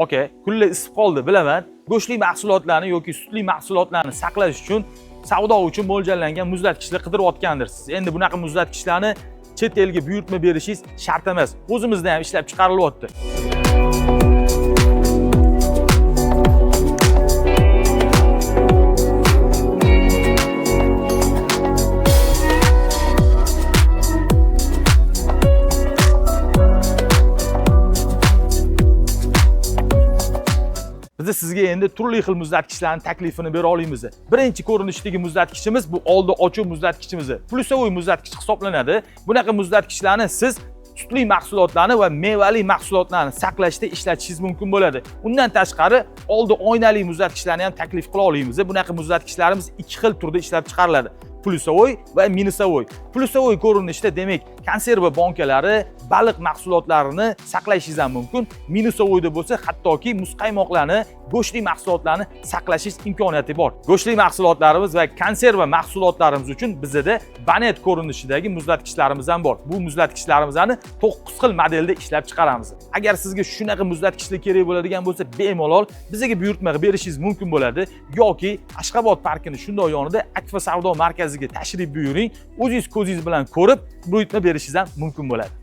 aka, kunlar isib qoldi, bilaman. Go'shtli mahsulotlarni yoki sutli mahsulotlarni saqlash uchun savdo uchun mo'ljallangan muzlatgichlar qidirayotgandirsiz. Endi bunaqa muzlatgichlarni chet elga buyurtma berishingiz shart emas. O'zimizda ham ishlab chiqarilyapti. Biz sizga endi turli xil muzlatgichlarning taklifini bera olamiz. Birinchi ko'rinishdagi muzlatgichimiz bu oldi ochuv muzlatgichimiz. Plyusovoy muzlatgich hisoblanadi. Bunaqa muzlatgichlarni siz sutli mahsulotlarni va mevali mahsulotlarni saqlashda ishlatishingiz mumkin bo'ladi. Undan tashqari oldi oynali muzlatgichlarni ham taklif qila olamiz. Bunaqa muzlatgichlarimiz ikki xil turda ishlab chiqariladi. Plyusovoy va minusovoy. Plyusovoy ko'rinishda demak konserva bankalari, baliq mahsulotlarini saqlashingiz ham mumkin. Minusovoyda bo'lsa hattoki muzqaymoqlarni, go'shtli mahsulotlarni saqlashingiz imkoniyati bor. Go'shtli mahsulotlarimiz va konserva mahsulotlarimiz uchun bizda banet ko'rinishidagi muzlatgichlarimiz ham bor. Bu muzlatgichlarimizni 9 xil modelda ishlab chiqaramiz. Agar sizga shunaqa muzlatgichlar kerak bo'ladigan bo'lsa, bemalol bizga buyurtma berishingiz mumkin bo'ladi yoki Ashxobod parkining shunday yonida Akfa savdo markaziga tashrif buyuring. O'zingiz ko'zingiz bilan ko'rib, buyurtma berishingiz ham mumkin bo'ladi.